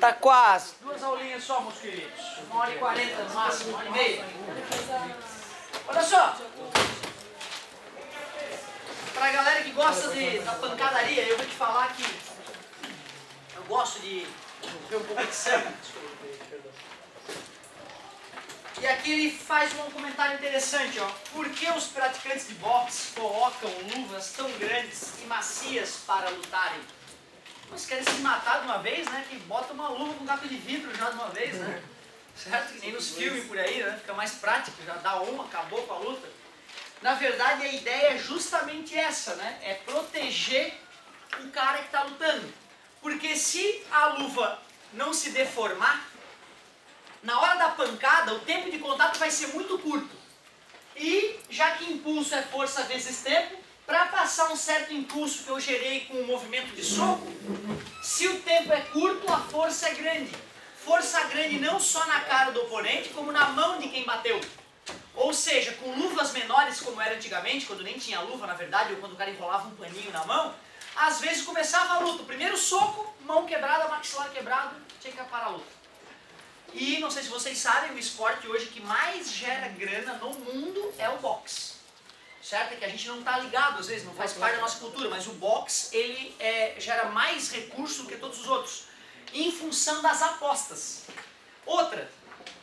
Tá quase. 2 aulinhas só, meus queridos. 1h40 no máximo, 1h30. Olha só. Pra galera que gosta da pancadaria, eu vou te falar que eu gosto de ver um pouco de sangue. E aqui ele faz um comentário interessante, ó. Por que os praticantes de boxe colocam luvas tão grandes e macias para lutarem? Vocês querem se matar de uma vez, né? Que bota uma luva com capa de vidro já de uma vez, né? Certo? Que nem nos filmes por aí, né? Fica mais prático, já dá uma, acabou com a luta. Na verdade, a ideia é justamente essa, né? É proteger o cara que está lutando. Porque se a luva não se deformar, na hora da pancada, o tempo de contato vai ser muito curto. E, já que impulso é força vezes tempo, para passar um certo impulso que eu gerei com o movimento de soco, se o tempo é curto, a força é grande. Força grande não só na cara do oponente, como na mão de quem bateu. Ou seja, com luvas menores, como era antigamente, quando nem tinha luva, na verdade, ou quando o cara enrolava um paninho na mão, às vezes começava a luta. O primeiro soco, mão quebrada, maxilar quebrado, tinha que parar a luta. E não sei se vocês sabem, o esporte hoje que mais gera grana no mundo é o boxe. Certo? É que a gente não está ligado, às vezes, não faz parte da nossa cultura, mas o boxe, ele gera mais recursos do que todos os outros, em função das apostas. Outra,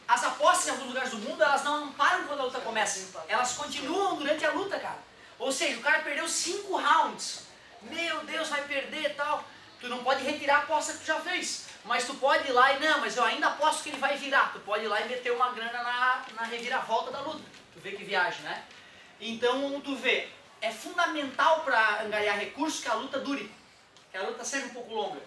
as apostas em alguns lugares do mundo, elas não param quando a luta começa, elas continuam durante a luta, cara. Ou seja, o cara perdeu 5 rounds, meu Deus, vai perder e tal, tu não pode retirar a aposta que tu já fez, mas tu pode ir lá e, não, mas eu ainda aposto que ele vai virar, tu pode ir lá e meter uma grana na reviravolta da luta, tu vê que viagem, né? Então, tu vê, é fundamental para angariar recursos que a luta dure, que a luta seja um pouco longa.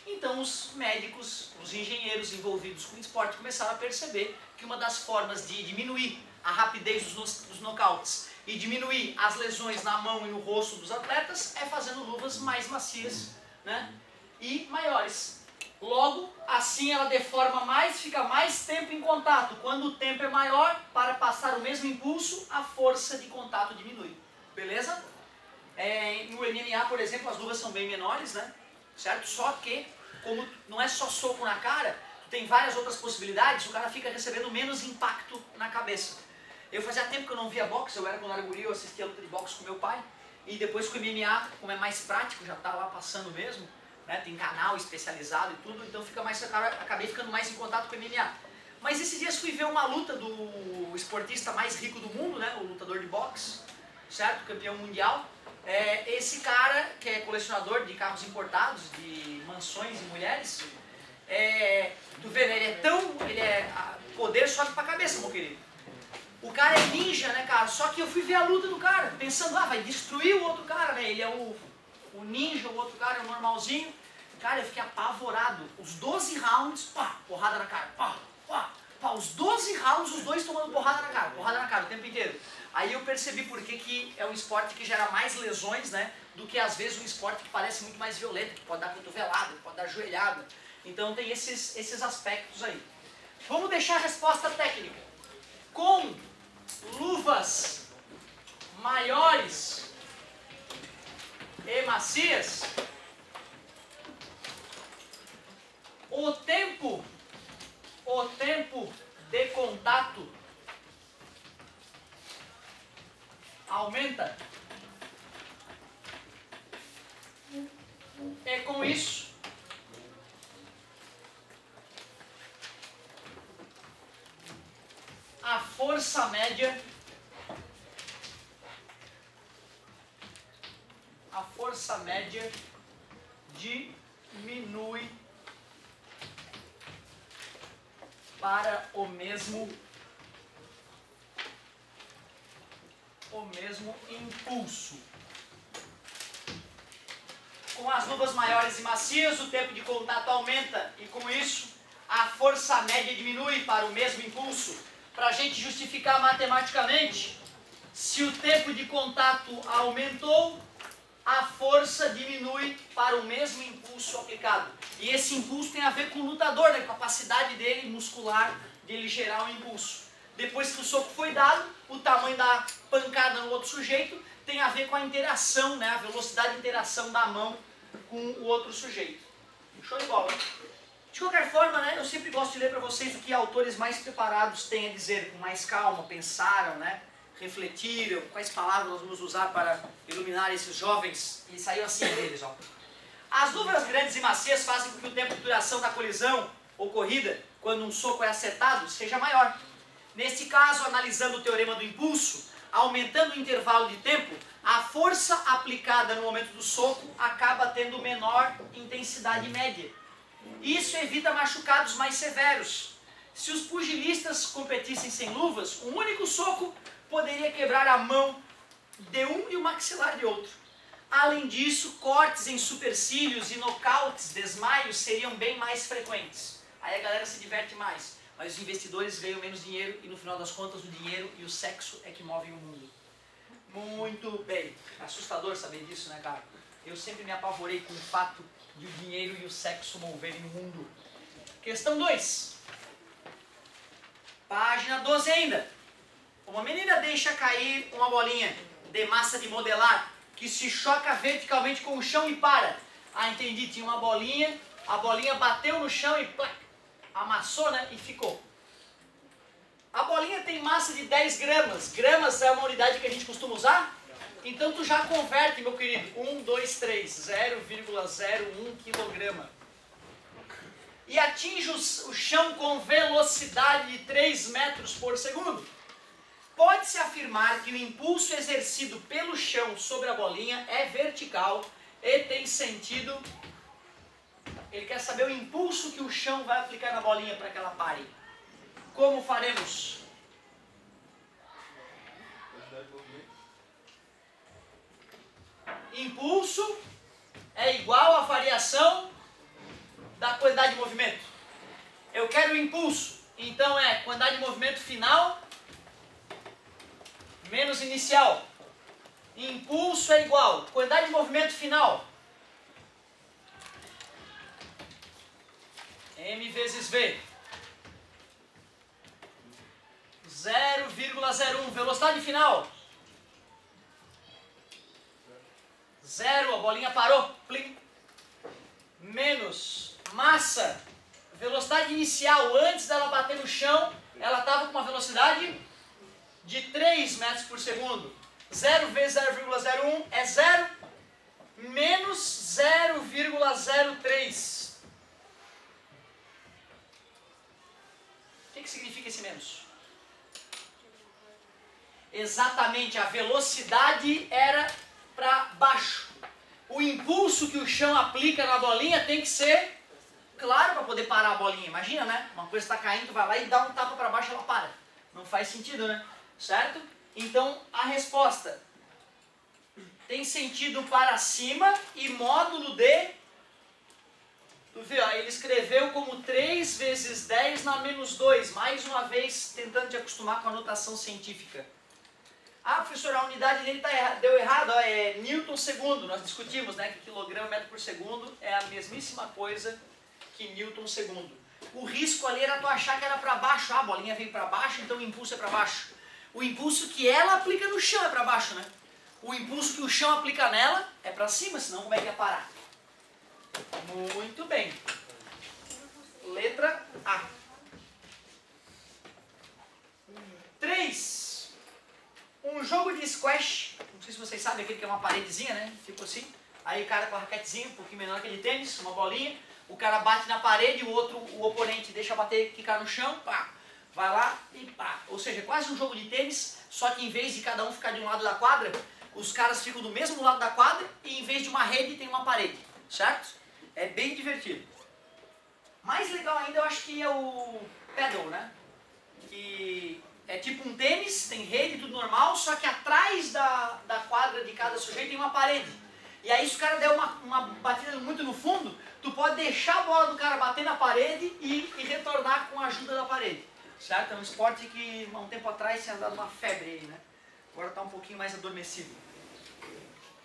Então, os médicos, os engenheiros envolvidos com o esporte começaram a perceber que uma das formas de diminuir a rapidez dos nocautes e diminuir as lesões na mão e no rosto dos atletas é fazendo luvas mais macias, né, e maiores. Logo, assim ela deforma mais, fica mais tempo em contato. Quando o tempo é maior, para passar o mesmo impulso, a força de contato diminui. Beleza? No MMA, por exemplo, as luvas são bem menores, né? Certo? Só que, como não é só soco na cara, tem várias outras possibilidades, o cara fica recebendo menos impacto na cabeça. Eu fazia tempo que eu não via boxe, quando era guri, eu assistia a luta de boxe com meu pai. E depois com o MMA, como é mais prático, já está lá passando mesmo, né, tem canal especializado e tudo, então acabei ficando mais em contato com o MMA. Mas esses dias fui ver uma luta do esportista mais rico do mundo, né, o lutador de boxe, certo? Campeão mundial. Esse cara, que é colecionador de carros importados, de mansões e mulheres, tu vê, né, ele é poder só que pra cabeça, meu querido. O cara é ninja, né, cara? Só que eu fui ver a luta do cara, pensando, vai destruir o outro cara, né? Ele é o ninja, o outro cara é o normalzinho. Cara, eu fiquei apavorado. Os 12 rounds, pá, porrada na cara, pá, pá, pá. Os 12 rounds, os dois tomando porrada na cara o tempo inteiro. Aí eu percebi por que é um esporte que gera mais lesões, né, do que às vezes um esporte que parece muito mais violento, que pode dar cotovelada, que pode dar joelhada. Então tem esses aspectos aí. Vamos deixar a resposta técnica. Com luvas maiores e macias, o tempo de contato aumenta. E com isso, a força média diminui para o mesmo impulso. Com as luvas maiores e macias, o tempo de contato aumenta e com isso a força média diminui para o mesmo impulso. Para a gente justificar matematicamente, se o tempo de contato aumentou, a força diminui para o mesmo impulso aplicado. E esse impulso tem a ver com o lutador, né? A capacidade dele muscular de ele gerar um impulso. Depois que o soco foi dado, o tamanho da pancada no outro sujeito tem a ver com a interação, né? A velocidade de interação da mão com o outro sujeito. Show de bola. De qualquer forma, né, eu sempre gosto de ler para vocês o que autores mais preparados têm a dizer, com mais calma, pensaram, né, refletiram, quais palavras nós vamos usar para iluminar esses jovens, e saiu assim deles, ó. As luvas grandes e macias fazem com que o tempo de duração da colisão ocorrida, quando um soco é acertado, seja maior. Neste caso, analisando o teorema do impulso, aumentando o intervalo de tempo, a força aplicada no momento do soco acaba tendo menor intensidade média. Isso evita machucados mais severos. Se os pugilistas competissem sem luvas, um único soco poderia quebrar a mão de um e o maxilar de outro. Além disso, cortes em supercílios e nocautes, desmaios, seriam bem mais frequentes. Aí a galera se diverte mais, mas os investidores ganham menos dinheiro e no final das contas o dinheiro e o sexo é que movem o mundo. Muito bem. Assustador saber disso, né, cara? Eu sempre me apavorei com o fato de o dinheiro e o sexo moverem o mundo. Questão 2. Página 12 ainda. Uma menina deixa cair uma bolinha de massa de modelar que se choca verticalmente com o chão e para. Ah, entendi. Tinha uma bolinha, a bolinha bateu no chão e plac, amassou, né? E ficou. A bolinha tem massa de 10 gramas. Gramas é uma unidade que a gente costuma usar? Então tu já converte, meu querido. 1, 2, 3, 0,01 quilograma. E atinge o chão com velocidade de 3 metros por segundo. Pode-se afirmar que o impulso exercido pelo chão sobre a bolinha é vertical e tem sentido. Ele quer saber o impulso que o chão vai aplicar na bolinha para que ela pare. Como faremos? Impulso é igual à variação da quantidade de movimento. Eu quero o impulso, então é quantidade de movimento final menos inicial. Impulso é igual a quantidade de movimento final m vezes v. 0,01. Velocidade final 0. A bolinha parou. Plim. Menos massa. Velocidade inicial antes dela bater no chão, ela estava com uma velocidade de 3 metros por segundo. 0 vezes 0,01 é 0 menos 0,03. O que significa esse menos? Exatamente, a velocidade era para baixo. O impulso que o chão aplica na bolinha tem que ser claro para poder parar a bolinha. Imagina, né? Uma coisa está caindo, tu vai lá e dá um tapa para baixo e ela para. Não faz sentido, né? Certo? Então, a resposta tem sentido para cima e módulo de... Tu vê, ó, ele escreveu como 3 vezes 10 na menos 2. Mais uma vez, tentando te acostumar com a notação científica. Ah, professor, a unidade dele deu errado. Ó, é Newton segundo. Nós discutimos, né, que quilograma metro por segundo é a mesmíssima coisa que Newton segundo. O risco ali era tu achar que era para baixo. Ah, a bolinha veio para baixo, então o impulso é para baixo. O impulso que ela aplica no chão é para baixo, né? O impulso que o chão aplica nela é para cima, senão como é que ia parar? Muito bem. Letra A. 3. Um jogo de squash. Não sei se vocês sabem, aquele que é uma paredezinha, né? Tipo assim. Aí o cara com a raquetezinha, um pouquinho menor que de tênis, uma bolinha. O cara bate na parede, o oponente deixa bater, quicar no chão, pá. Vai lá e pá. Ou seja, quase um jogo de tênis, só que em vez de cada um ficar de um lado da quadra, os caras ficam do mesmo lado da quadra e em vez de uma rede tem uma parede. Certo? É bem divertido. Mais legal ainda eu acho que é o paddle, né? Que é tipo um tênis, tem rede, tudo normal, só que atrás da quadra de cada sujeito tem uma parede. E aí se o cara der uma batida muito no fundo, tu pode deixar a bola do cara bater na parede e retornar com a ajuda da parede. Certo? É um esporte que há um tempo atrás tinha dado uma febre aí, né? Agora está um pouquinho mais adormecido.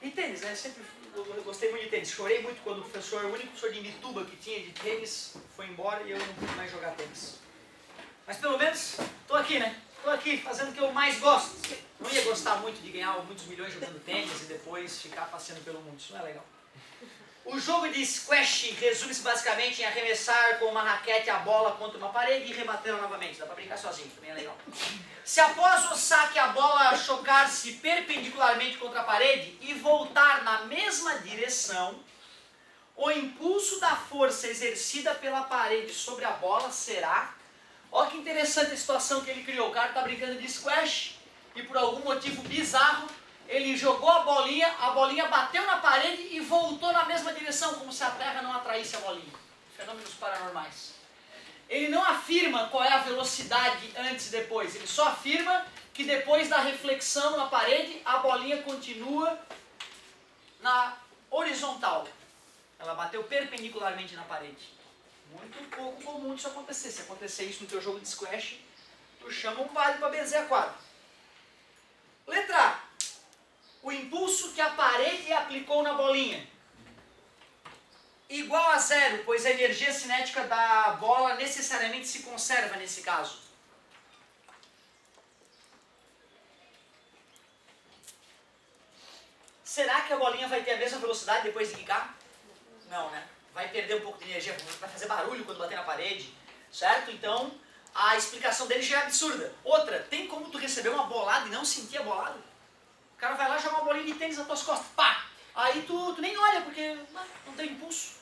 E tênis, né? Eu gostei muito de tênis. Chorei muito quando o único professor de Imbituba que tinha de tênis foi embora e eu não pude mais jogar tênis. Mas pelo menos estou aqui, né? Estou aqui fazendo o que eu mais gosto. Não ia gostar muito de ganhar muitos milhões jogando tênis e depois ficar passeando pelo mundo. Isso não é legal. O jogo de squash resume-se basicamente em arremessar com uma raquete a bola contra uma parede e rebatê-la novamente. Dá pra brincar sozinho, também é legal. Se após o saque a bola chocar-se perpendicularmente contra a parede e voltar na mesma direção, o impulso da força exercida pela parede sobre a bola será... Olha que interessante a situação que ele criou. O cara está brincando de squash e por algum motivo bizarro ele jogou a bolinha bateu na parede e voltou na mesma direção, como se a Terra não atraísse a bolinha. Fenômenos paranormais. Ele não afirma qual é a velocidade antes e depois, ele só afirma que depois da reflexão na parede, a bolinha continua na horizontal. Ela bateu perpendicularmente na parede. Muito pouco comum isso acontecer. Se acontecer isso no teu jogo de squash, tu chama um vale para benzer a quadra. Letra A. O impulso que a parede aplicou na bolinha. Igual a zero, pois a energia cinética da bola necessariamente se conserva nesse caso. Será que a bolinha vai ter a mesma velocidade depois de quicar? Não, né? Vai perder um pouco de energia, vai fazer barulho quando bater na parede, certo? Então, a explicação dele já é absurda. Outra, tem como tu receber uma bolada e não sentir a bolada? O cara vai lá e joga uma bolinha de tênis nas tuas costas, pá! Aí tu nem olha, porque não tem impulso.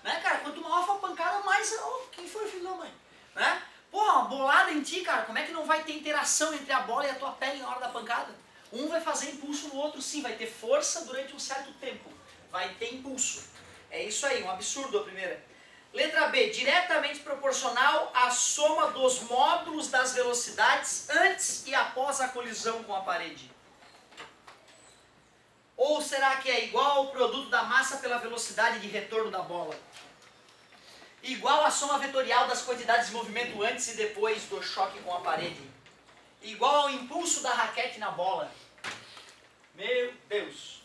Né, cara? Quanto maior for a pancada, mais... Oh, quem foi o filho da mãe? Né? Pô, uma bolada em ti, cara, como é que não vai ter interação entre a bola e a tua pele na hora da pancada? Um vai fazer impulso no outro, sim, vai ter força durante um certo tempo. Vai ter impulso. É isso aí, um absurdo a primeira. Letra B, diretamente proporcional à soma dos módulos das velocidades antes e após a colisão com a parede. Ou será que é igual ao produto da massa pela velocidade de retorno da bola? Igual à soma vetorial das quantidades de movimento antes e depois do choque com a parede. Igual ao impulso da raquete na bola. Meu Deus.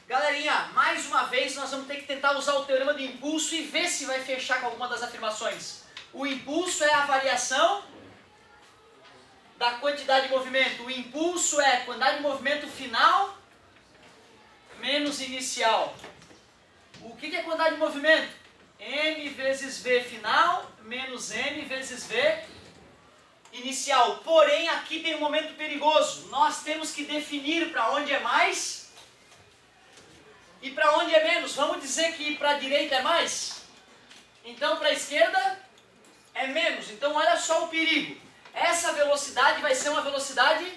Galerinha, mais uma vez nós vamos ter que tentar usar o teorema do impulso e ver se vai fechar com alguma das afirmações. O impulso é a variação da quantidade de movimento. O impulso é a quantidade de movimento final menos inicial. O que é quantidade de movimento? M vezes V final menos M vezes V inicial. Porém, aqui tem um momento perigoso. Nós temos que definir para onde é mais e para onde é menos. Vamos dizer que para a direita é mais? Então para a esquerda é menos. Então olha só o perigo. Essa velocidade vai ser uma velocidade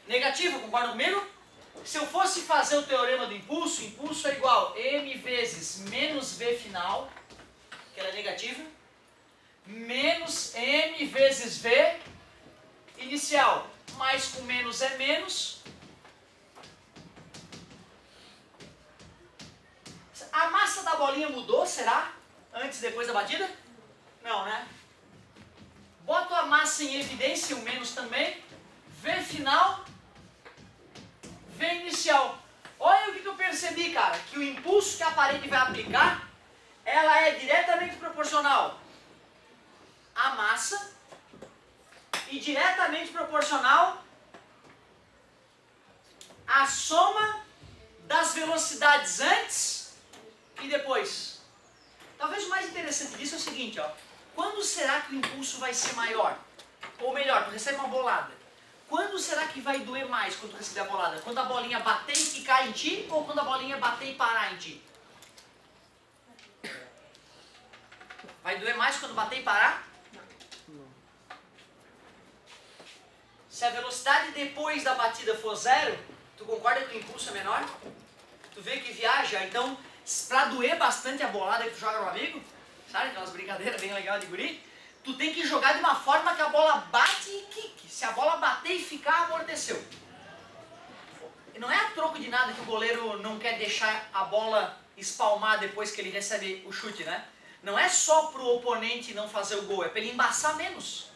negativa, concorda comigo? Se eu fosse fazer o teorema do impulso, impulso é igual a M vezes menos V final, que ela é negativa, menos M vezes V inicial. Mais com menos é menos. A massa da bolinha mudou, será? Antes e depois da batida? Não, né? Boto a massa em evidência, o menos também. V final, V inicial. Olha o que eu percebi, cara. Que o impulso que a parede vai aplicar, ela é diretamente proporcional à massa e diretamente proporcional à soma das velocidades antes e depois. Talvez o mais interessante disso é o seguinte, ó. Quando será que o impulso vai ser maior? Ou melhor, tu recebe uma bolada. Quando será que vai doer mais quando tu receber a bolada? Quando a bolinha bater e quicar em ti ou quando a bolinha bater e parar em ti? Vai doer mais quando bater e parar? Se a velocidade depois da batida for zero, tu concorda que o impulso é menor? Tu vê que viaja, então, pra doer bastante a bolada que tu joga no amigo, sabe aquelas brincadeiras bem legais de guri? Tu tem que jogar de uma forma que a bola bate e quique. Se a bola bater e ficar, amorteceu. Não é a troco de nada que o goleiro não quer deixar a bola espalmar depois que ele recebe o chute, né? Não é só pro oponente não fazer o gol, é para ele embaçar menos.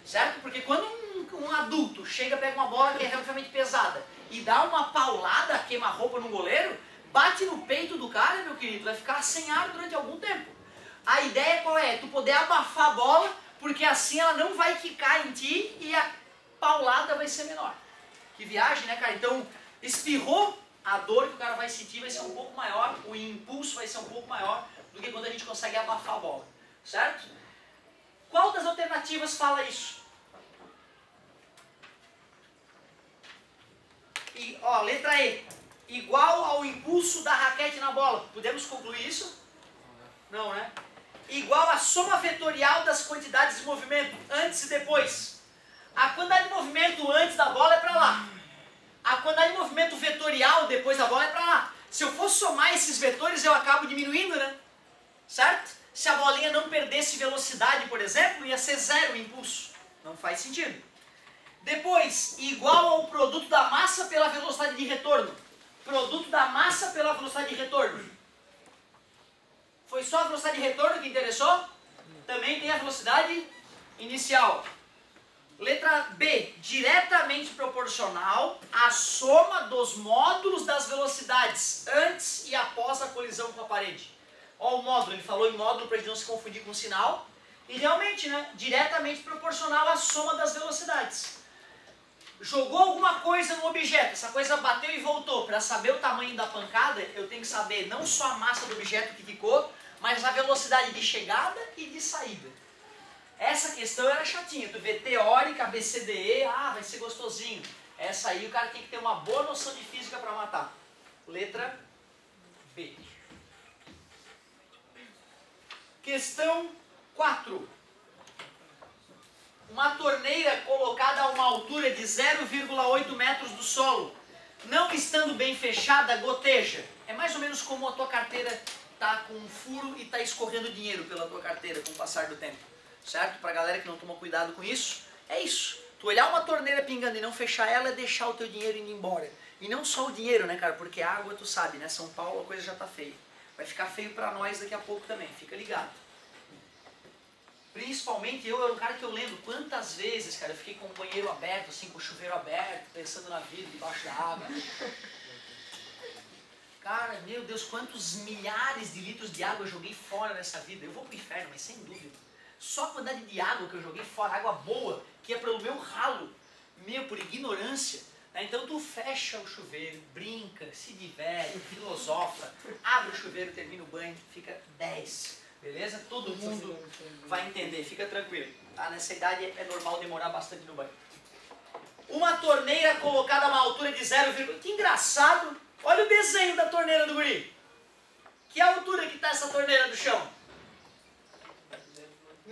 Certo? Porque quando um adulto chega, pega uma bola que é relativamente pesada e dá uma paulada, queima-roupa no goleiro, bate no peito do cara, meu querido, vai ficar sem ar durante algum tempo. A ideia qual é? Tu poder abafar a bola, porque assim ela não vai quicar em ti e a paulada vai ser menor. Que viagem, né, cara? Então, espirrou, a dor que o cara vai sentir vai ser um pouco maior, o impulso vai ser um pouco maior do que quando a gente consegue abafar a bola, certo? Qual das alternativas fala isso? E, ó, letra E, igual ao impulso da raquete na bola. Podemos concluir isso? Não, né? Igual à soma vetorial das quantidades de movimento antes e depois. A quantidade de movimento antes da bola é para lá. A quantidade de movimento vetorial depois da bola é para lá. Se eu for somar esses vetores, eu acabo diminuindo, né? Certo? Se a bolinha não perdesse velocidade, por exemplo, ia ser zero o impulso. Não faz sentido. Depois, igual ao produto da massa pela velocidade de retorno. Produto da massa pela velocidade de retorno. Foi só a velocidade de retorno que interessou? Também tem a velocidade inicial. Letra B, diretamente proporcional à soma dos módulos das velocidades antes e após a colisão com a parede. Olha o módulo, ele falou em módulo para a gente não se confundir com o sinal. E realmente, né, diretamente proporcional à soma das velocidades. Jogou alguma coisa no objeto, essa coisa bateu e voltou. Para saber o tamanho da pancada, eu tenho que saber não só a massa do objeto que ficou, mas a velocidade de chegada e de saída. Essa questão era chatinha. Tu vê teórica, ABCDE, vai ser gostosinho. Essa aí o cara tem que ter uma boa noção de física para matar. Letra B. Questão 4. Uma torneira colocada a uma altura de 0,8 metros do solo, não estando bem fechada, goteja. É mais ou menos como a tua carteira está com um furo e está escorrendo dinheiro pela tua carteira com o passar do tempo. Certo? Para a galera que não toma cuidado com isso, é isso. Tu olhar uma torneira pingando e não fechar ela é deixar o teu dinheiro indo embora. E não só o dinheiro, né, cara? Porque a água, tu sabe, né? São Paulo a coisa já tá feia. Vai ficar feio para nós daqui a pouco também, fica ligado. Principalmente eu era um cara que eu lembro quantas vezes, cara, eu fiquei com o banheiro aberto, assim, com o chuveiro aberto, pensando na vida debaixo da água. Cara, meu Deus, quantos milhares de litros de água eu joguei fora nessa vida. Eu vou pro inferno, mas sem dúvida. Só a quantidade de água que eu joguei fora, água boa, que é pelo meu ralo, por ignorância. Então tu fecha o chuveiro, brinca, se diverte, filosofa, abre o chuveiro, termina o banho, fica 10. Beleza? Todo mundo vai entender, fica tranquilo. Tá? Nessa idade é normal demorar bastante no banho. Uma torneira colocada a uma altura de 0, que engraçado. Olha o desenho da torneira do guri. Que altura que está essa torneira do chão?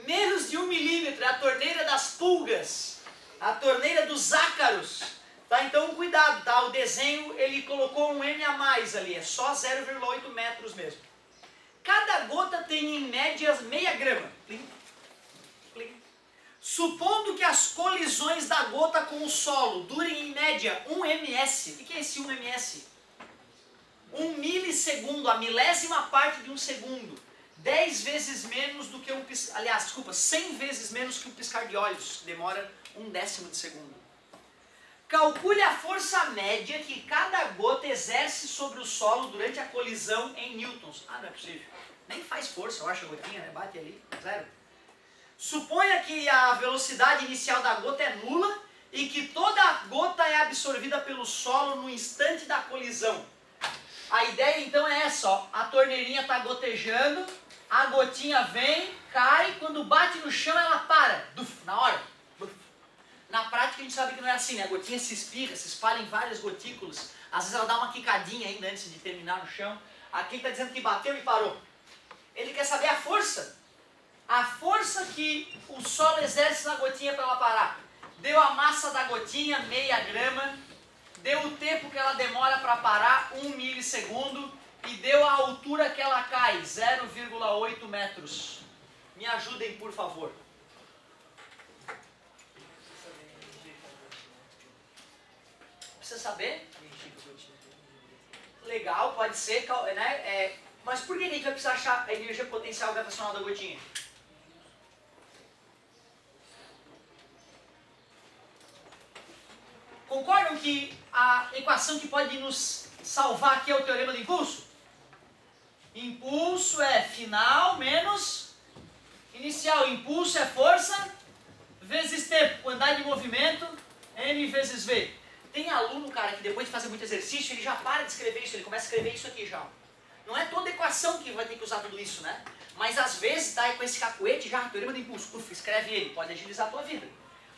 Menos de 1 milímetro, é a torneira das pulgas. A torneira dos ácaros. Tá? Então cuidado, tá? O desenho ele colocou um M a mais ali, é só 0,8 metros mesmo. Cada gota tem em média meia grama. Plim, plim. Supondo que as colisões da gota com o solo durem em média 1 ms. O que é esse 1 ms? 1 milissegundo, a milésima parte de um segundo. 10 vezes menos do que um piscar... Aliás, desculpa, 100 vezes menos que um piscar de olhos, que demora 1/10 de segundo. Calcule a força média que cada gota exerce sobre o solo durante a colisão em newtons. Não é possível. Nem faz força, eu acho, a gotinha, né? Bate ali, zero. Suponha que a velocidade inicial da gota é nula e que toda a gota é absorvida pelo solo no instante da colisão. A ideia então é essa, ó. A torneirinha está gotejando, a gotinha vem, cai, quando bate no chão ela para, na hora. Na prática a gente sabe que não é assim, né? A gotinha se espirra, se espalha em várias gotículas. Às vezes ela dá uma quicadinha ainda antes de terminar no chão. Aqui está dizendo que bateu e parou. Ele quer saber a força. A força que o solo exerce na gotinha para ela parar. Deu a massa da gotinha, meia grama. Deu o tempo que ela demora para parar, 1 milissegundo. E deu a altura que ela cai, 0,8 metros. Me ajudem, por favor. Precisa saber? Legal, pode ser, né? Mas por que a gente vai precisar achar a energia potencial gravitacional da gotinha? Concordam que a equação que pode nos salvar aqui é o teorema do impulso? Impulso é final menos inicial. Impulso é força vezes tempo. Quantidade de movimento, m vezes v. Tem aluno, cara, que depois de fazer muito exercício, ele já para de escrever isso, ele começa a escrever isso aqui já. Não é toda equação que vai ter que usar tudo isso, né? Mas às vezes tá aí com esse cacuete já, teorema do impulso, uf, escreve ele, pode agilizar a tua vida.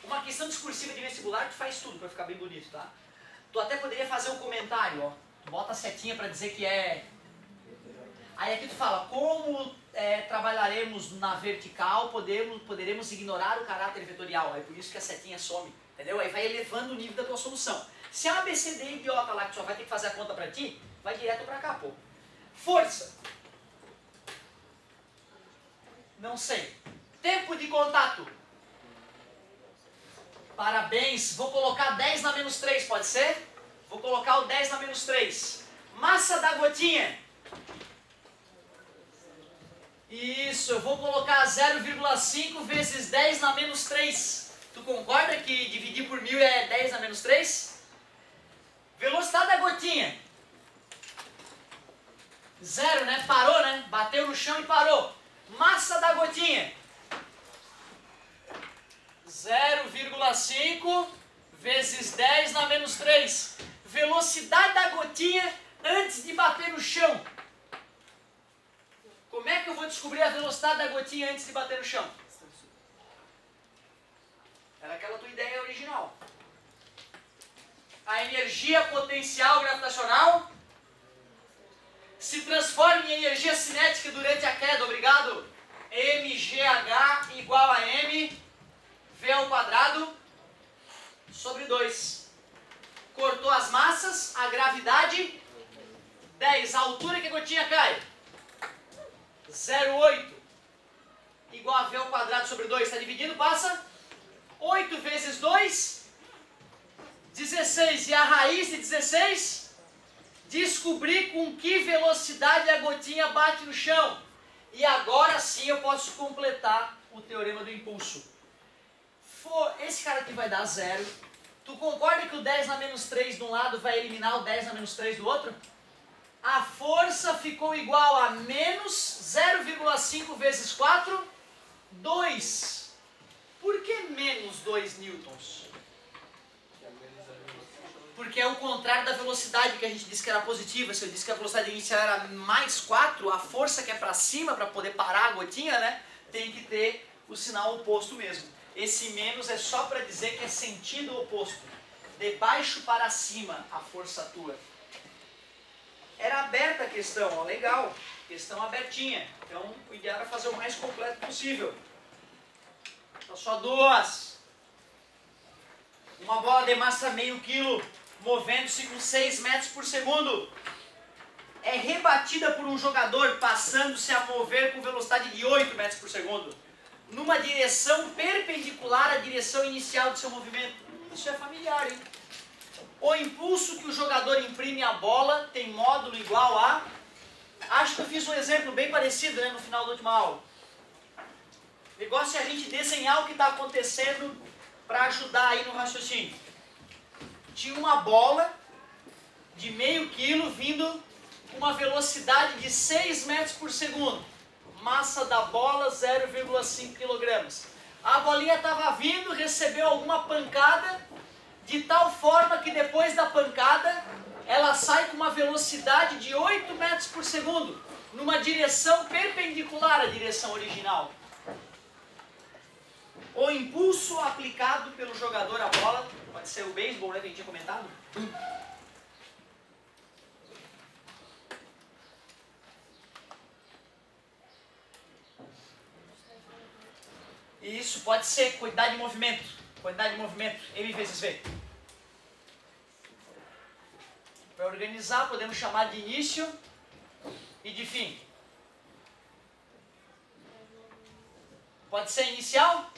Uma questão discursiva de vestibular, tu faz tudo pra ficar bem bonito, tá? Tu até poderia fazer um comentário, ó. Tu bota a setinha pra dizer que é... Aí aqui tu fala, como trabalharemos na vertical, poderemos ignorar o caráter vetorial. Aí por isso que a setinha some, entendeu? Aí vai elevando o nível da tua solução. Se é uma ABCD idiota lá que só vai ter que fazer a conta pra ti, vai direto pra cá, pô. Força. Não sei. Tempo de contato. Parabéns. Vou colocar 10 na menos 3, pode ser? Vou colocar o 10 na menos 3. Massa da gotinha. Isso, eu vou colocar 0,5 vezes 10 na menos 3. Tu concorda que dividir por 1000 é 10 na menos 3? Velocidade da gotinha. 0, né? Parou, né? Bateu no chão e parou. Massa da gotinha. 0,5 vezes 10 na menos 3. Velocidade da gotinha antes de bater no chão. Como é que eu vou descobrir a velocidade da gotinha antes de bater no chão? Era aquela tua ideia original. A energia potencial gravitacional se transforma em energia cinética durante a queda, obrigado? mgh igual a m v ao quadrado sobre 2. Cortou as massas, a gravidade 10. A altura que a gotinha cai 0,8 igual a v ao quadrado sobre 2. Está dividindo, passa 8 vezes 2, 16. E a raiz de 16, descobrir com que velocidade a gotinha bate no chão. E agora sim eu posso completar o teorema do impulso. Esse cara aqui vai dar 0. Tu concorda que o 10 na menos 3 de um lado vai eliminar o 10 na menos 3 do outro? A força ficou igual a menos 0,5 vezes 4, 2. Por que menos 2 newtons? Porque é o contrário da velocidade que a gente disse que era positiva. Se eu disse que a velocidade inicial era mais 4, a força que é para cima, para poder parar a gotinha, né, tem que ter o sinal oposto mesmo. Esse menos é só para dizer que é sentido oposto. De baixo para cima a força atua. Era aberta a questão, ó, legal. Questão abertinha. Então o ideal era fazer o mais completo possível. Então só duas. Uma bola de massa meio quilo, movendo-se com 6 metros por segundo. É rebatida por um jogador passando-se a mover com velocidade de 8 metros por segundo. Numa direção perpendicular à direção inicial do seu movimento. Isso é familiar, hein? O impulso que o jogador imprime à bola tem módulo igual a... Acho que eu fiz um exemplo bem parecido, né, no final da última aula. O negócio é a gente desenhar o que está acontecendo para ajudar aí no raciocínio. Tinha uma bola de meio quilo vindo com uma velocidade de 6 metros por segundo. Massa da bola 0,5 kg. A bolinha estava vindo, recebeu alguma pancada, de tal forma que depois da pancada ela sai com uma velocidade de 8 metros por segundo, numa direção perpendicular à direção original. O impulso aplicado pelo jogador à bola, pode ser o beisebol, né, que a gente tinha comentado? E isso pode ser quantidade de movimento. Quantidade de movimento, M vezes V. Para organizar, podemos chamar de início e de fim. Pode ser inicial,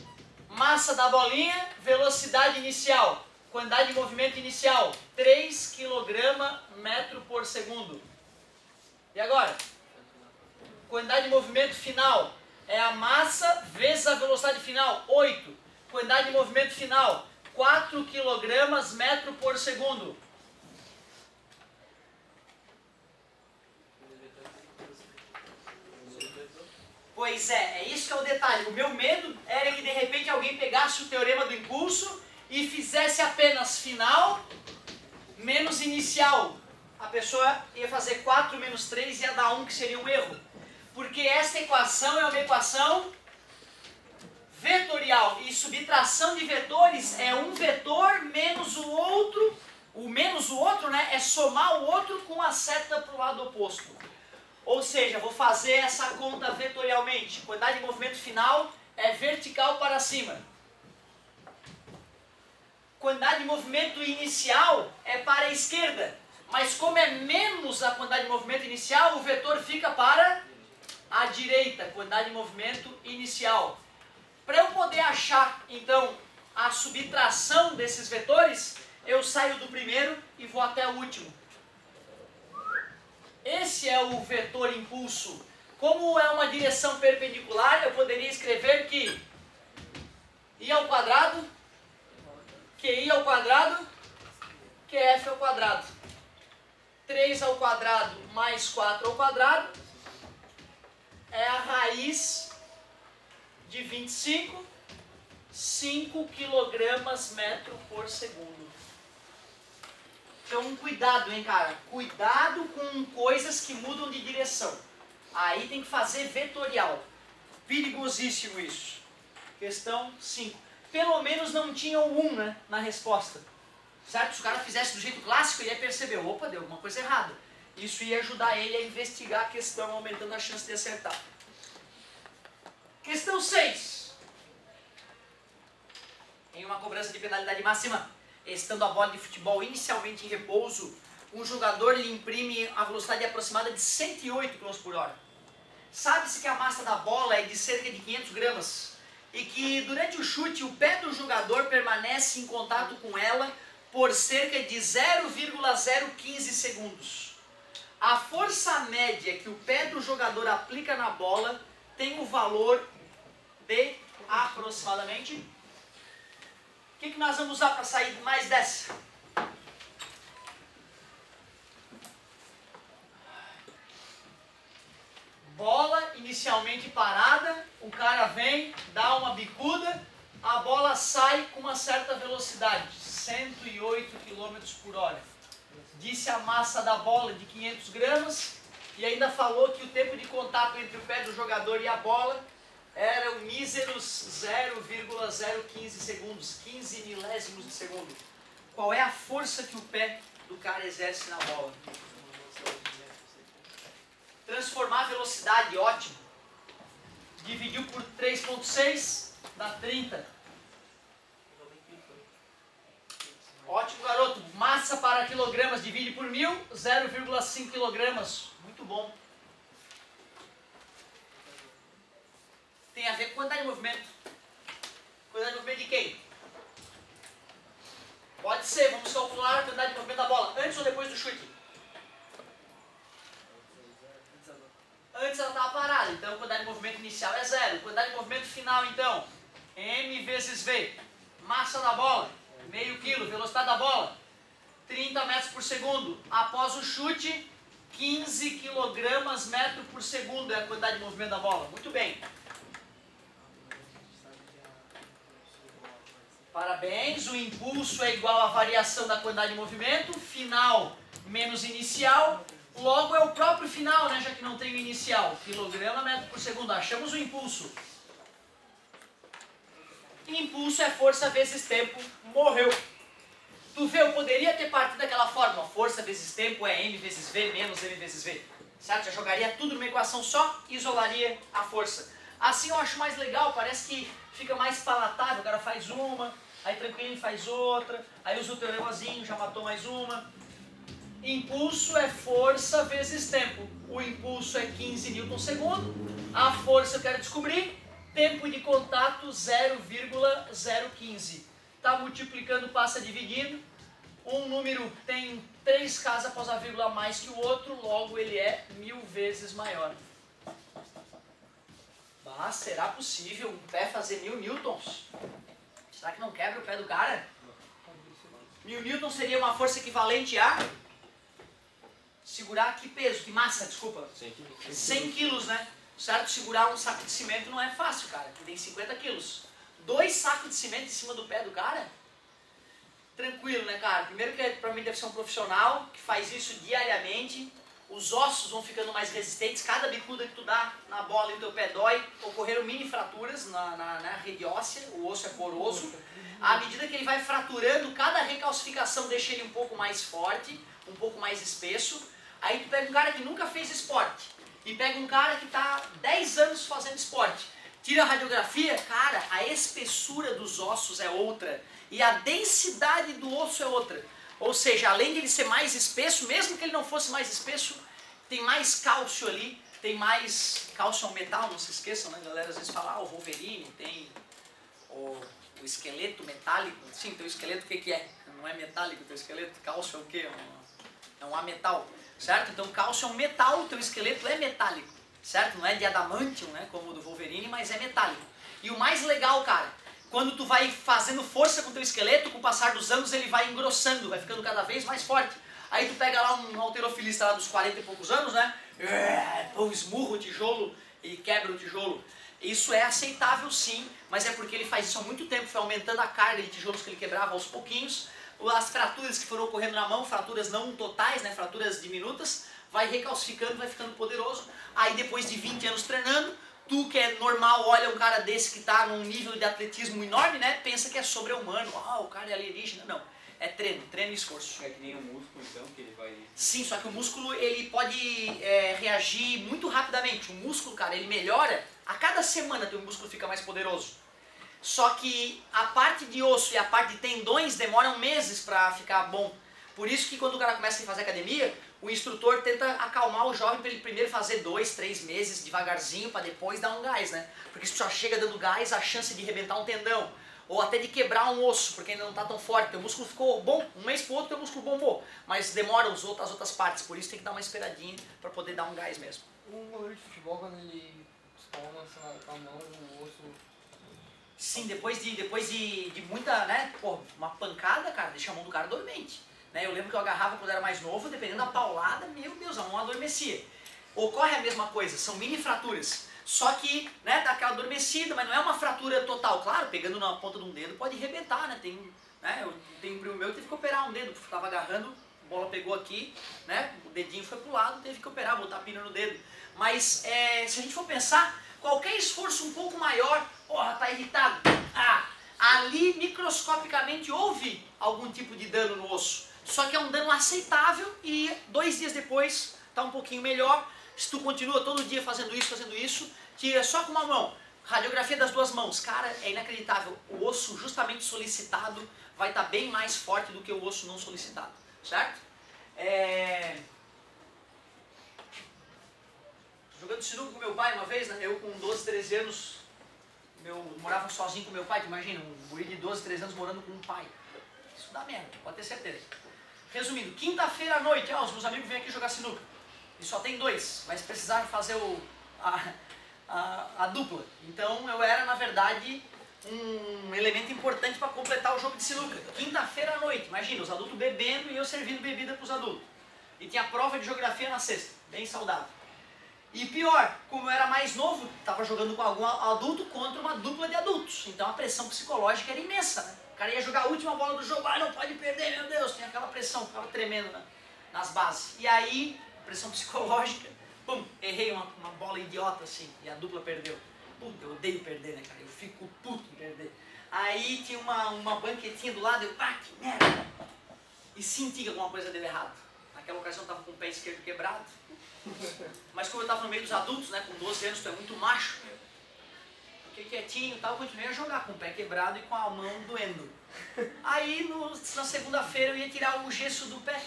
massa da bolinha, velocidade inicial. Quantidade de movimento inicial, 3 kg metro por segundo. E agora? Quantidade de movimento final é a massa vezes a velocidade final, 8. Quantidade de movimento final, 4 kg metro por segundo. Pois é isso que é o detalhe. O meu medo era que de repente alguém pegasse o teorema do impulso e fizesse apenas final menos inicial. A pessoa ia fazer 4 menos 3 e ia dar 1, que seria um erro. Porque esta equação é uma equação vetorial. E subtração de vetores é um vetor menos o outro. O menos o outro, né, é somar o outro com a seta para o lado oposto. Ou seja, vou fazer essa conta vetorialmente. Quantidade de movimento final é vertical para cima. Quantidade de movimento inicial é para a esquerda. Mas como é menos a quantidade de movimento inicial, o vetor fica para a direita. Quantidade de movimento inicial. Para eu poder achar, então, a subtração desses vetores, eu saio do primeiro e vou até o último. Esse é o vetor impulso. Como é uma direção perpendicular, eu poderia escrever que I ao quadrado, QI ao quadrado, QF ao quadrado. 3 ao quadrado mais 4 ao quadrado é a raiz de 25, 5 kg metro por segundo. Então, cuidado, hein, cara? Cuidado com coisas que mudam de direção. Aí tem que fazer vetorial. Perigosíssimo isso. Questão 5. Pelo menos não tinha o 1, né, na resposta. Certo? Se o cara fizesse do jeito clássico, ele ia perceber, opa, deu alguma coisa errada. Isso ia ajudar ele a investigar a questão, aumentando a chance de acertar. Questão 6. Em uma cobrança de penalidade máxima, estando a bola de futebol inicialmente em repouso, um jogador lhe imprime a velocidade aproximada de 108 km por hora. Sabe-se que a massa da bola é de cerca de 500 gramas e que durante o chute o pé do jogador permanece em contato com ela por cerca de 0,015 segundos. A força média que o pé do jogador aplica na bola tem o valor de aproximadamente... O que nós vamos usar para sair mais dessa? Bola inicialmente parada, o cara vem, dá uma bicuda, a bola sai com uma certa velocidade, 108 km por hora. Disse a massa da bola de 500 gramas e ainda falou que o tempo de contato entre o pé do jogador e a bola eram míseros 0,015 segundos, 15 milésimos de segundo. Qual é a força que o pé do cara exerce na bola? Transformar a velocidade, ótimo. Dividiu por 3,6, dá 30. Ótimo, garoto. Massa para quilogramas, divide por 1000, 0,5 quilogramas. Muito bom. Tem a ver com quantidade de movimento. Quantidade de movimento de quem? Pode ser, vamos calcular a quantidade de movimento da bola, antes ou depois do chute? Antes ela estava parada, então a quantidade de movimento inicial é 0. Quantidade de movimento final, então, M vezes V. Massa da bola, meio quilo. Velocidade da bola, 30 metros por segundo. Após o chute, 15 kg metro por segundo é a quantidade de movimento da bola. Muito bem. Parabéns, o impulso é igual à variação da quantidade de movimento, final menos inicial, logo é o próprio final, né, já que não tem o inicial, quilograma metro por segundo, achamos o impulso. Impulso é força vezes tempo, morreu. Tu vê, eu poderia ter partido daquela fórmula, força vezes tempo é m vezes v menos m vezes v, certo? Já jogaria tudo numa equação só e isolaria a força. Assim eu acho mais legal, parece que fica mais palatável, o cara faz uma, aí tranquilo faz outra, aí usa o teoremazinho, já matou mais uma. Impulso é força vezes tempo. O impulso é 15 newton segundo, a força eu quero descobrir, tempo de contato 0,015. Está multiplicando, passa dividindo. Um número tem 3 casas após a vírgula a mais que o outro, logo ele é 1000 vezes maior. Ah, será possível um pé fazer 1000 newtons? Será que não quebra o pé do cara? 1000 newtons seria uma força equivalente a... Segurar que peso? Que massa, desculpa? 100 quilos, né? Certo? Segurar um saco de cimento não é fácil, cara. Que tem 50 quilos. 2 sacos de cimento em cima do pé do cara? tranquilo, né, cara? Primeiro que pra mim deve ser um profissional que faz isso diariamente. Os ossos vão ficando mais resistentes, cada bicuda que tu dá na bola e o teu pé dói. Ocorreram mini fraturas na rede óssea, o osso é poroso. À medida que ele vai fraturando, cada recalcificação deixa ele um pouco mais forte, um pouco mais espesso. Aí tu pega um cara que nunca fez esporte e pega um cara que está 10 anos fazendo esporte. Tira a radiografia, cara, a espessura dos ossos é outra e a densidade do osso é outra. Ou seja, além de ele ser mais espesso, mesmo que ele não fosse mais espesso, tem mais cálcio ali, tem mais... Cálcio é um metal, não se esqueçam, né, galera? Às vezes fala, o Wolverine tem o esqueleto metálico. Sim, teu esqueleto o que é? Não é metálico o teu esqueleto? Cálcio é o quê? É um ametal, certo? Então cálcio é um metal, o teu esqueleto é metálico, certo? Não é de adamantium, né, como o do Wolverine, mas é metálico. E o mais legal, cara, quando tu vai fazendo força com o teu esqueleto, com o passar dos anos ele vai engrossando, vai ficando cada vez mais forte. Aí tu pega lá um halterofilista lá dos 40 e poucos anos, né? Esmurra o tijolo e quebra o tijolo. Isso é aceitável sim, mas é porque ele faz isso há muito tempo, foi aumentando a carga de tijolos que ele quebrava aos pouquinhos. As fraturas que foram ocorrendo na mão, fraturas não totais, né? Fraturas diminutas, vai recalcificando, vai ficando poderoso. Aí depois de 20 anos treinando, tu que é normal, olha um cara desse que está num nível de atletismo enorme, né? Pensa que é sobre-humano, o cara é alienígena. Não, é treino e esforço. É que nem o músculo então, que ele vai... Sim, só que o músculo ele pode reagir muito rapidamente. O músculo, cara, ele melhora, a cada semana teu músculo fica mais poderoso. Só que a parte de osso e a parte de tendões demoram meses para ficar bom. Por isso que quando o cara começa a fazer academia, o instrutor tenta acalmar o jovem para ele primeiro fazer 2, 3 meses devagarzinho para depois dar um gás, né? Porque se tu só chega dando gás, a chance de arrebentar um tendão ou até de quebrar um osso, porque ainda não está tão forte. Teu músculo ficou bom, um mês pro outro teu músculo bombou, mas demora as outras partes, por isso tem que dar uma esperadinha para poder dar um gás mesmo. Um goleiro de futebol, quando ele toma com a mão, o osso... Sim, depois de muita, né, uma pancada, cara, deixa a mão do cara dormente. Né? Eu lembro que eu agarrava quando era mais novo, dependendo da paulada, meu Deus, a mão adormecia. Ocorre a mesma coisa, são mini fraturas. Só que, né, dá aquela adormecida, mas não é uma fratura total. Claro, pegando na ponta de um dedo pode arrebentar, né? Eu tenho um primo meu que teve que operar um dedo, porque estava agarrando, a bola pegou aqui, né? O dedinho foi pro lado, teve que operar, botar a pina no dedo. Mas se a gente for pensar, qualquer esforço um pouco maior, tá irritado. Ali microscopicamente houve algum tipo de dano no osso. Só que é um dano aceitável e 2 dias depois está um pouquinho melhor. Se tu continua todo dia fazendo isso, tira só com uma mão. Radiografia das 2 mãos. Cara, é inacreditável. O osso justamente solicitado vai estar bem mais forte do que o osso não solicitado. Certo? Jogando sinuca com meu pai uma vez, né? Eu com 12, 13 anos, morava sozinho com meu pai. Imagina, um guri de 12, 13 anos morando com um pai. Isso dá merda, pode ter certeza. Resumindo, quinta-feira à noite, os meus amigos vêm aqui jogar sinuca. E só tem 2, mas precisaram fazer a dupla. Então eu era, na verdade, um elemento importante para completar o jogo de sinuca. Quinta-feira à noite, imagina, os adultos bebendo e eu servindo bebida para os adultos. E tinha prova de geografia na sexta, bem saudável. E pior, como eu era mais novo, estava jogando com algum adulto contra uma dupla de adultos. Então a pressão psicológica era imensa, né? O cara ia jogar a última bola do jogo, não pode perder, meu Deus, tinha aquela pressão, ficava tremendo nas bases. E aí, pressão psicológica, errei uma bola idiota assim, e a dupla perdeu. Puta, eu odeio perder, né, cara? Eu fico puto em perder. Aí tinha uma banquetinha do lado, que merda! E senti que alguma coisa deu errado. Naquela ocasião eu tava com o pé esquerdo quebrado. Mas como eu tava no meio dos adultos, né, com 12 anos, tu é muito macho, fiquei quietinho e tal, continuei a jogar com o pé quebrado e com a mão doendo. Aí na segunda-feira eu ia tirar o gesso do pé.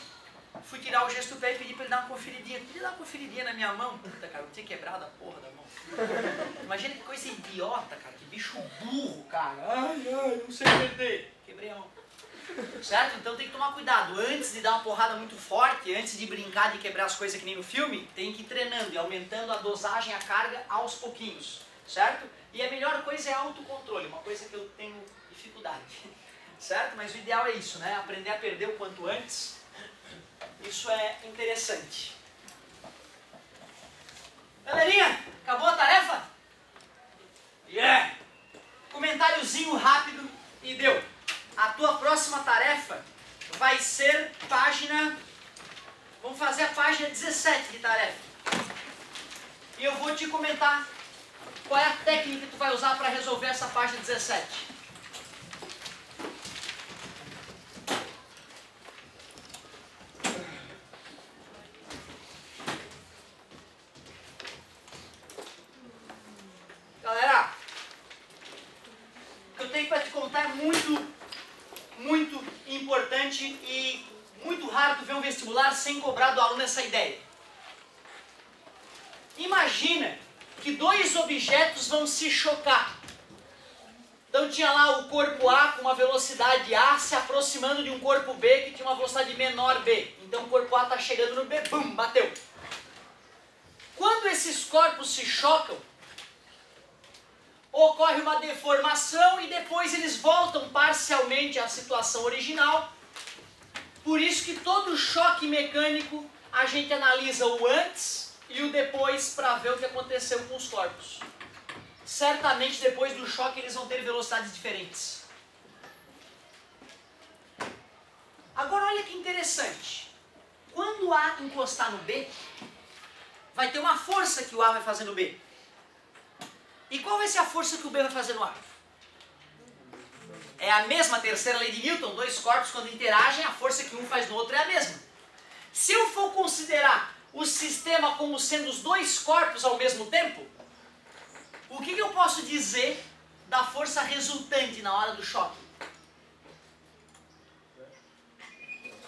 Fui tirar o gesso do pé e pedi pra ele dar uma conferidinha. Pedi dar uma conferidinha na minha mão. Puta, cara, eu tinha quebrado a porra da mão. Imagina que coisa idiota, cara, que bicho burro, cara. Não sei perder. Quebrei a mão. Certo? Então tem que tomar cuidado. Antes de dar uma porrada muito forte, antes de brincar de quebrar as coisas que nem no filme, tem que ir treinando e aumentando a dosagem, a carga aos pouquinhos. Certo? E a melhor coisa é autocontrole, uma coisa que eu tenho dificuldade. Certo? Mas o ideal é isso, né? Aprender a perder o quanto antes. Isso é interessante. Galerinha, acabou a tarefa? Yeah! Comentáriozinho rápido e deu. a tua próxima tarefa vai ser página... Vamos fazer a página 17 de tarefa. E eu vou te comentar qual é a técnica que tu vai usar para resolver essa página 17. Galera, o que eu tenho para te contar é muito importante e muito raro tu ver um vestibular sem cobrar do aluno essa ideia. Imagina que dois objetos vão se chocar. Então tinha lá o corpo A com uma velocidade A se aproximando de um corpo B que tinha uma velocidade menor B. Então o corpo A está chegando no B, bum, bateu. Quando esses corpos se chocam, ocorre uma deformação e depois eles voltam parcialmente à situação original. Por isso que todo choque mecânico a gente analisa o antes e o depois para ver o que aconteceu com os corpos. Certamente depois do choque eles vão ter velocidades diferentes. Agora olha que interessante. Quando A encostar no B, vai ter uma força que o A vai fazer no B. E qual vai ser a força que o B vai fazer no A? É a mesma terceira lei de Newton, dois corpos quando interagem, a força que um faz no outro é a mesma. Se eu for considerar o sistema como sendo os dois corpos ao mesmo tempo, o que eu posso dizer da força resultante na hora do choque?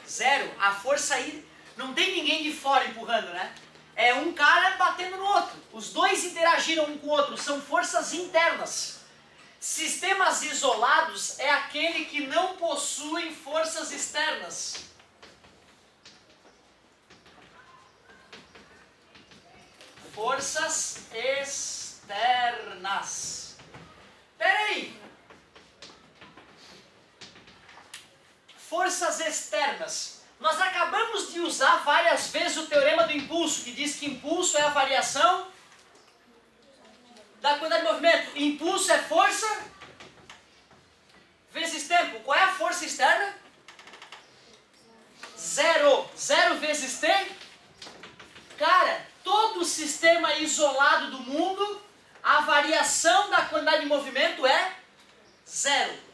Zero. A força aí, não tem ninguém de fora empurrando, né? É um cara batendo no outro. Os dois interagiram um com o outro, são forças internas. Sistemas isolados é aquele que não possui forças externas. Forças externas. Peraí. Forças externas. Nós acabamos de usar várias vezes o teorema do impulso, que diz que impulso é a variação da quantidade de movimento. Impulso é força vezes tempo. Qual é a força externa? Zero. Zero vezes T. Cara, todo sistema isolado do mundo, a variação da quantidade de movimento é zero.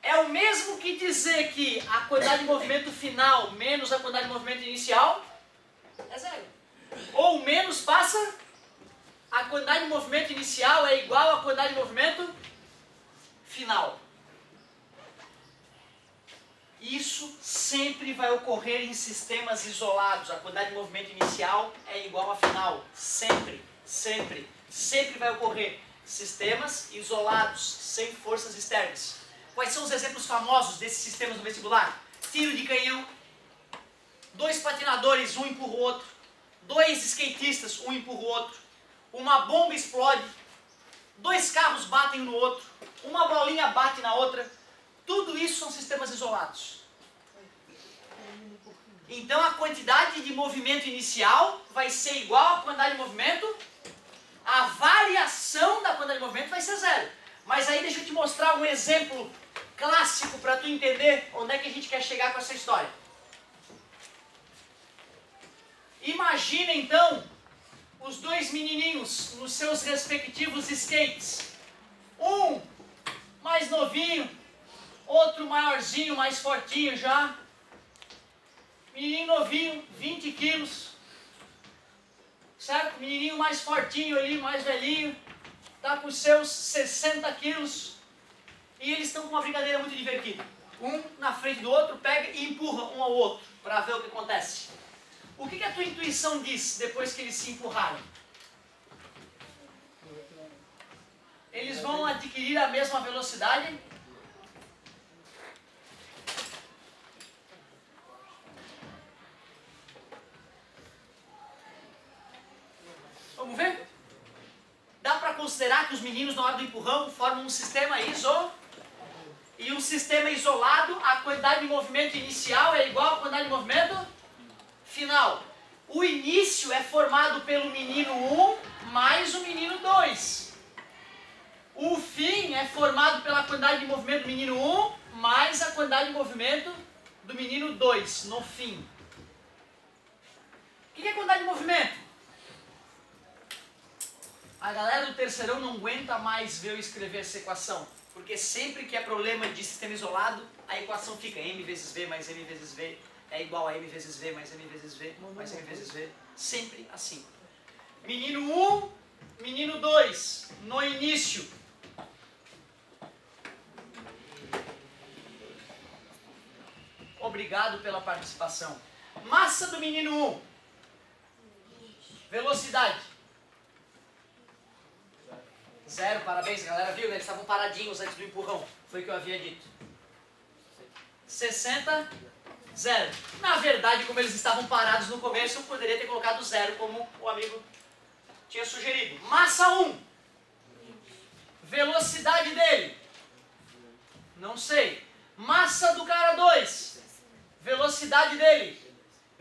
É o mesmo que dizer que a quantidade de movimento final menos a quantidade de movimento inicial é zero. Ou menos passa... A quantidade de movimento inicial é igual à quantidade de movimento final. Isso sempre vai ocorrer em sistemas isolados. A quantidade de movimento inicial é igual à final. Sempre, sempre, sempre vai ocorrer. Sistemas isolados, sem forças externas. Quais são os exemplos famosos desses sistemas no vestibular? Tiro de canhão. Dois patinadores, um empurra o outro. Dois skatistas, um empurra o outro. Uma bomba explode, dois carros batem um no outro, uma bolinha bate na outra. Tudo isso são sistemas isolados. Então a quantidade de movimento inicial vai ser igual à quantidade de movimento. A variação da quantidade de movimento vai ser zero. Mas aí deixa eu te mostrar um exemplo clássico para tu entender onde é que a gente quer chegar com essa história. Imagina então os dois menininhos nos seus respectivos skates. Um mais novinho, outro maiorzinho, mais fortinho já. Menininho novinho, 20 quilos. Certo? Menininho mais fortinho ali, mais velhinho. Está com seus 60 quilos. E eles estão com uma brincadeira muito divertida. Um na frente do outro, pega e empurra um ao outro para ver o que acontece. O que a tua intuição diz depois que eles se empurraram? Eles vão adquirir a mesma velocidade? Vamos ver? Dá para considerar que os meninos na hora do empurrão formam um sistema e um sistema isolado, a quantidade de movimento inicial é igual à quantidade de movimento final. O início é formado pelo menino 1 mais o menino 2. O fim é formado pela quantidade de movimento do menino 1 mais a quantidade de movimento do menino 2, no fim. O que é quantidade de movimento? A galera do terceirão não aguenta mais ver eu escrever essa equação, porque sempre que é problema de sistema isolado, a equação fica m vezes v mais m vezes v é igual a m vezes v mais m vezes v mais m vezes v, sempre assim. Menino 1, menino 2, no início. Obrigado pela participação. Massa do menino 1. Velocidade. 0, parabéns, galera, viu? Eles estavam paradinhos antes do empurrão. Foi o que eu havia dito. 60, 0. Na verdade, como eles estavam parados no começo, eu poderia ter colocado 0, como o amigo tinha sugerido. Massa 1. Velocidade dele. Não sei. Massa do cara 2. Velocidade dele.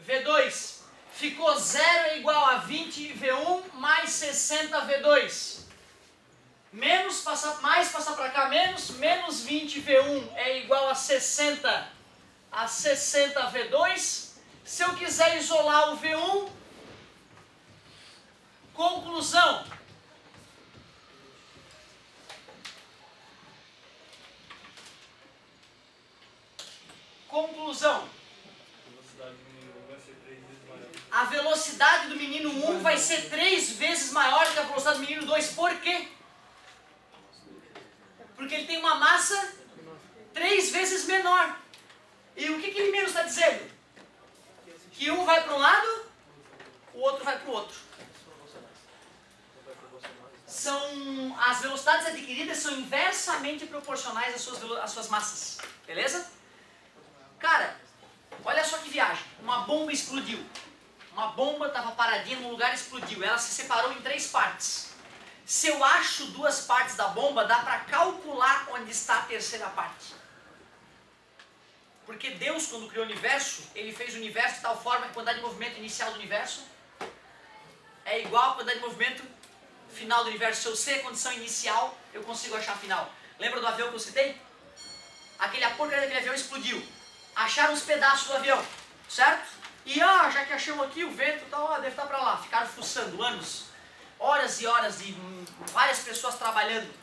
V2. Ficou 0 é igual a 20 V1 mais 60 V2. Menos passar, mais passar para cá, menos 20 V1 é igual a 60 V2. Se eu quiser isolar o V1, conclusão. Conclusão. A velocidade do menino 1 vai ser 3 vezes maior que a velocidade do menino 2. Por quê? Porque ele tem uma massa 3 vezes menor. E o que ele menos está dizendo? Que um vai para um lado, o outro vai para o outro. As velocidades adquiridas são inversamente proporcionais às suas massas. Beleza? Cara, olha só que viagem. Uma bomba explodiu. Uma bomba estava paradinha num lugar e explodiu. Ela se separou em 3 partes. Se eu acho 2 partes da bomba, dá para calcular onde está a terceira parte. Porque Deus, quando criou o universo, Ele fez o universo de tal forma que a quantidade de movimento inicial do universo é igual à quantidade de movimento final do universo. Se eu sei a condição inicial, eu consigo achar a final. Lembra do avião que eu citei? A porcaria daquele avião explodiu. Acharam os pedaços do avião, certo? E já que achamos aqui o vento, deve estar para lá. Ficaram fuçando anos, horas e horas, de várias pessoas trabalhando,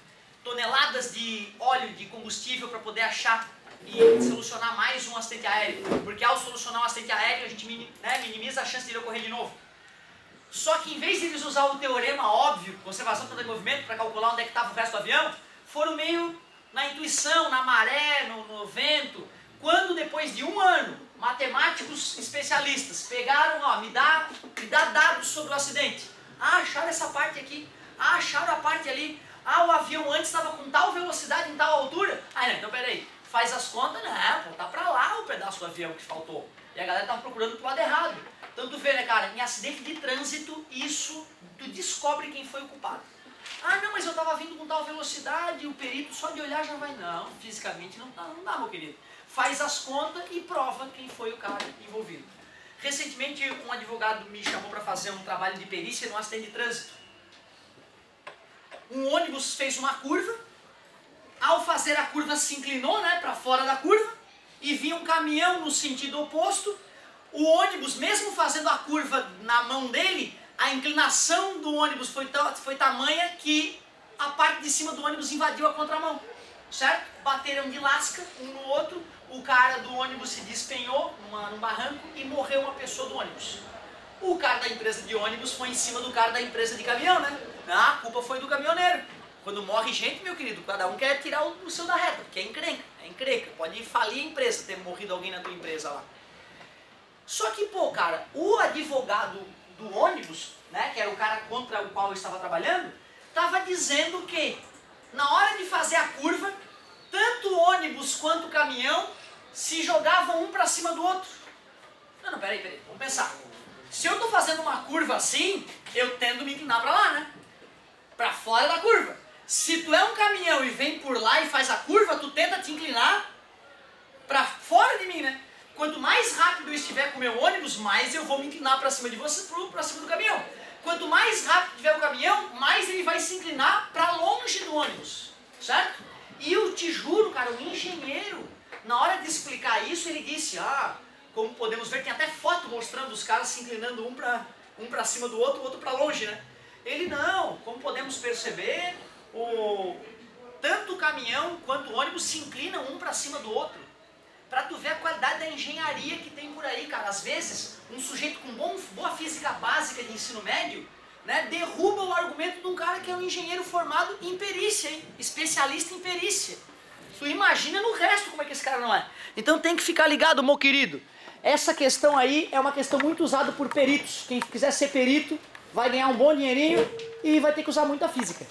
toneladas de óleo, de combustível para poder achar e solucionar mais um acidente aéreo. Porque ao solucionar um acidente aéreo, a gente minimiza a chance de ele ocorrer de novo. Só que em vez de eles usar o teorema óbvio, conservação do movimento, para calcular onde é que estava o resto do avião, foram meio na intuição, na maré, no vento. Quando depois de 1 ano, matemáticos especialistas pegaram, me dá dados sobre o acidente. Acharam essa parte aqui, acharam a parte ali. O avião antes estava com tal velocidade, em tal altura. Não, então peraí, faz as contas, tá pra lá o pedaço do avião que faltou. E a galera estava procurando pro lado errado. Então tu vê, né, cara, em acidente de trânsito, isso, tu descobre quem foi o culpado. Não, mas eu estava vindo com tal velocidade, o perito só de olhar já vai... Não, fisicamente não dá, meu querido. Faz as contas e prova quem foi o cara envolvido. Recentemente, um advogado me chamou para fazer um trabalho de perícia num acidente de trânsito. Um ônibus fez uma curva, ao fazer a curva se inclinou, para fora da curva, e vinha um caminhão no sentido oposto. O ônibus, mesmo fazendo a curva na mão dele, a inclinação do ônibus foi tamanha que a parte de cima do ônibus invadiu a contramão, certo? Bateram de lasca um no outro, o cara do ônibus se despenhou num barranco e morreu uma pessoa do ônibus. O cara da empresa de ônibus foi em cima do cara da empresa de caminhão, né? A culpa foi do caminhoneiro. Quando morre gente, meu querido, cada um quer tirar o seu da reta, porque é encrenca. Pode falir a empresa, ter morrido alguém na tua empresa lá. Só que, cara, o advogado do ônibus, que era o cara contra o qual eu estava trabalhando, estava dizendo que, na hora de fazer a curva, tanto o ônibus quanto o caminhão se jogavam um para cima do outro. Não, peraí, vamos pensar. Se eu estou fazendo uma curva assim, eu tendo me inclinar para lá, para fora da curva. Se tu é um caminhão e vem por lá e faz a curva, tu tenta te inclinar para fora de mim, Quanto mais rápido eu estiver com o meu ônibus, mais eu vou me inclinar para cima de você, para cima do caminhão. Quanto mais rápido tiver o caminhão, mais ele vai se inclinar para longe do ônibus, certo? E eu te juro, cara, o engenheiro Na hora de explicar isso, ele disse, como podemos ver, tem até foto mostrando os caras se inclinando um para cima do outro, o outro para longe, né? Ele não, como podemos perceber, tanto o caminhão quanto o ônibus se inclinam um para cima do outro. Pra tu ver a qualidade da engenharia que tem por aí, cara. Às vezes, um sujeito com boa física básica de ensino médio, né, derruba o argumento de um cara que é um engenheiro formado em perícia, hein? Especialista em perícia. Tu imagina no resto como é que esse cara não é. Então tem que ficar ligado, meu querido. Essa questão aí é uma questão muito usada por peritos. Quem quiser ser perito vai ganhar um bom dinheirinho e vai ter que usar muita física.